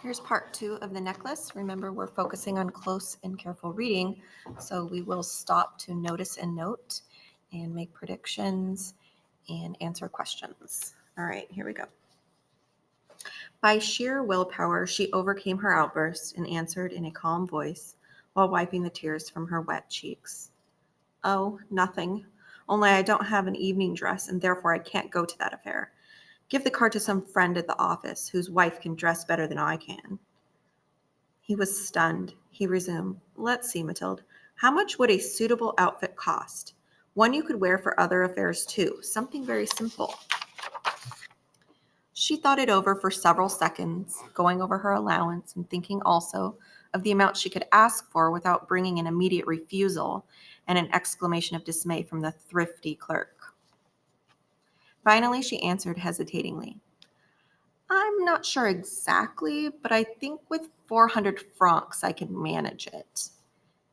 Here's part 2 of the necklace. Remember, we're focusing on close and careful reading, so we will stop to notice and note and make predictions and answer questions. All right, here we go. By sheer willpower, she overcame her outburst and answered in a calm voice while wiping the tears from her wet cheeks. Oh, nothing. Only I don't have an evening dress, and therefore I can't go to that affair. Give the card to some friend at the office whose wife can dress better than I can. He was stunned. He resumed, Let's see, Mathilde. How much would a suitable outfit cost? One you could wear for other affairs too. Something very simple. She thought it over for several seconds, going over her allowance and thinking also of the amount she could ask for without bringing an immediate refusal and an exclamation of dismay from the thrifty clerk. Finally, she answered hesitatingly. I'm not sure exactly, but I think with 400 francs I can manage it.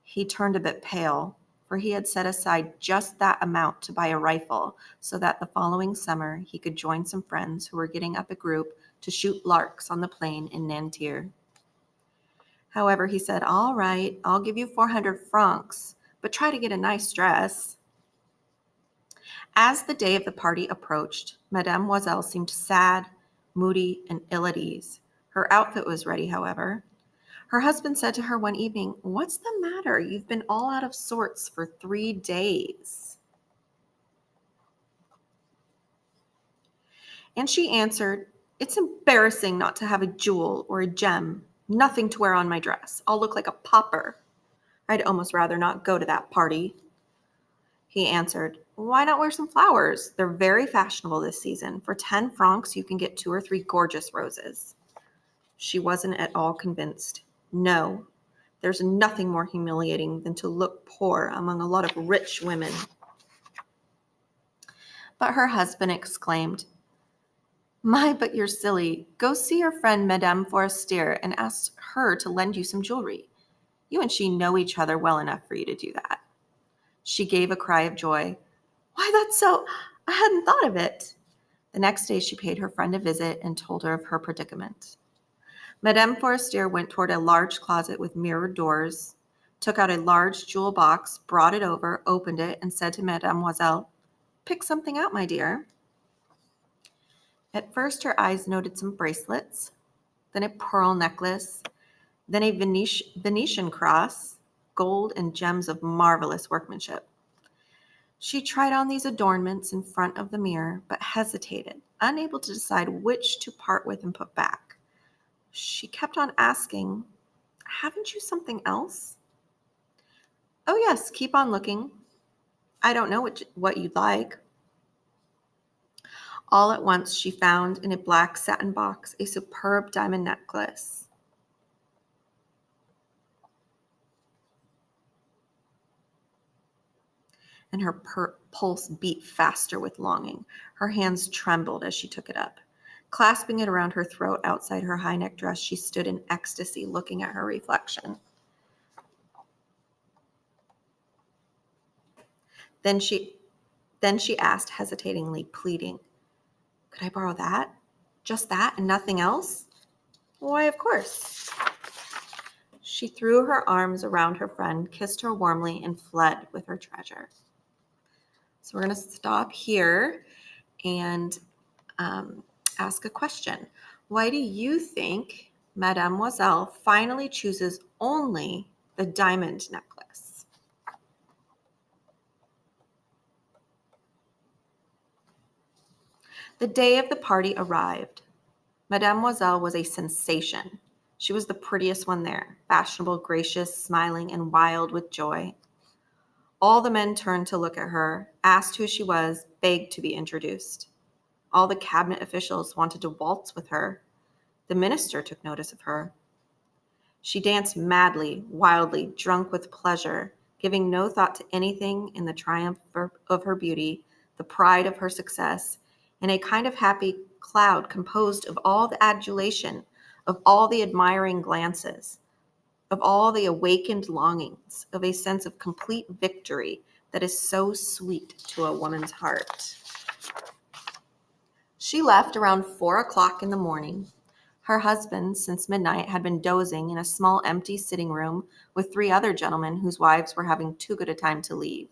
He turned a bit pale, for he had set aside just that amount to buy a rifle so that the following summer he could join some friends who were getting up a group to shoot larks on the plain in Nanterre. However, he said, All right, I'll give you 400 francs, but try to get a nice dress. As the day of the party approached, Mademoiselle seemed sad, moody, and ill at ease. Her outfit was ready, however. Her husband said to her one evening, What's the matter? You've been all out of sorts for 3 days. And she answered, It's embarrassing not to have a jewel or a gem, nothing to wear on my dress. I'll look like a pauper. I'd almost rather not go to that party. He answered, Why not wear some flowers? They're very fashionable this season. For 10 francs, you can get 2 or 3 gorgeous roses. She wasn't at all convinced. No, there's nothing more humiliating than to look poor among a lot of rich women. But her husband exclaimed, My, but you're silly. Go see your friend Madame Forestier and ask her to lend you some jewelry. You and she know each other well enough for you to do that. She gave a cry of joy. Why, that's so... I hadn't thought of it. The next day she paid her friend a visit and told her of her predicament. Madame Forestier went toward a large closet with mirrored doors, took out a large jewel box, brought it over, opened it, and said to Mademoiselle, Pick something out, my dear. At first her eyes noted some bracelets, then a pearl necklace, then a Venetian cross, gold and gems of marvelous workmanship. She tried on these adornments in front of the mirror, but hesitated, unable to decide which to part with and put back. She kept on asking, Haven't you something else? Oh, yes, keep on looking. I don't know what you'd like. All at once she found in a black satin box a superb diamond necklace. And her pulse beat faster with longing. Her hands trembled as she took it up. Clasping it around her throat outside her high-neck dress, she stood in ecstasy looking at her reflection. Then she asked hesitatingly, pleading, Could I borrow that? Just that and nothing else? Why, of course. She threw her arms around her friend, kissed her warmly, and fled with her treasure. So we're going to stop here and ask a question. Why do you think Mademoiselle finally chooses only the diamond necklace? The day of the party arrived. Mademoiselle was a sensation. She was the prettiest one there, fashionable, gracious, smiling, and wild with joy. All the men turned to look at her, asked who she was, begged to be introduced. All the cabinet officials wanted to waltz with her. The minister took notice of her. She danced madly, wildly, drunk with pleasure, giving no thought to anything in the triumph of her beauty, the pride of her success, and a kind of happy cloud composed of all the adulation, of all the admiring glances, of all the awakened longings, of a sense of complete victory that is so sweet to a woman's heart. She left around 4 o'clock in the morning. Her husband, since midnight, had been dozing in a small empty sitting room with 3 other gentlemen whose wives were having too good a time to leave.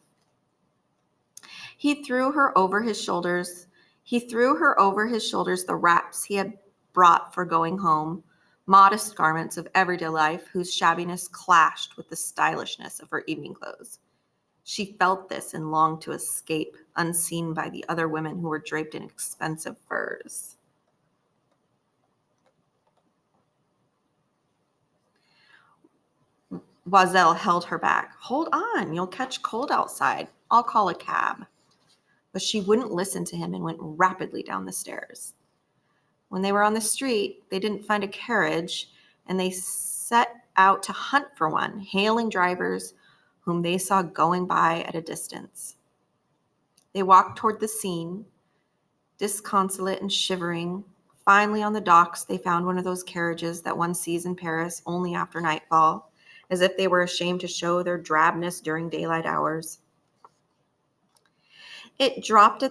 He threw her over his shoulders the wraps he had brought for going home, modest garments of everyday life whose shabbiness clashed with the stylishness of her evening clothes. She felt this and longed to escape, unseen by the other women who were draped in expensive furs. Oiselle held her back. "Hold on, you'll catch cold outside. I'll call a cab." But she wouldn't listen to him and went rapidly down the stairs. When they were on the street, they didn't find a carriage, and they set out to hunt for one, hailing drivers whom they saw going by at a distance. They walked toward the scene, disconsolate and shivering. Finally, on the docks, they found one of those carriages that one sees in Paris only after nightfall, as if they were ashamed to show their drabness during daylight hours. It dropped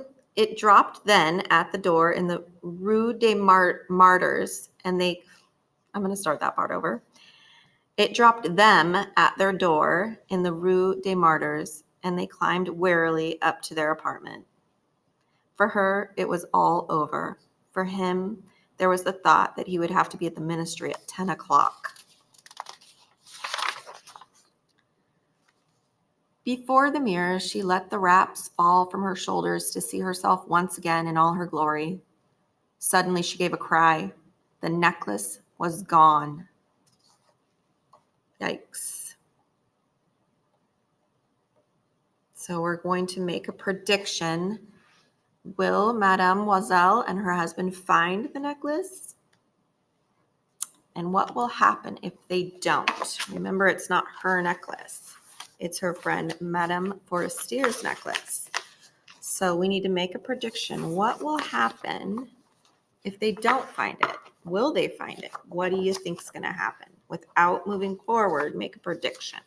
then at the door in the Rue des Martyrs, and I'm going to start that part over. It dropped them at their door in the Rue des Martyrs, and they climbed wearily up to their apartment. For her, it was all over. For him, there was the thought that he would have to be at the ministry at 10 o'clock. Before the mirror, she let the wraps fall from her shoulders to see herself once again in all her glory. Suddenly, she gave a cry. The necklace was gone. Yikes. So we're going to make a prediction. Will Madame Oiselle and her husband find the necklace? And what will happen if they don't? Remember, it's not her necklace. It's her friend Madame Forestier's necklace. So we need to make a prediction. What will happen if they don't find it? Will they find it? What do you think is going to happen? Without moving forward, make a prediction.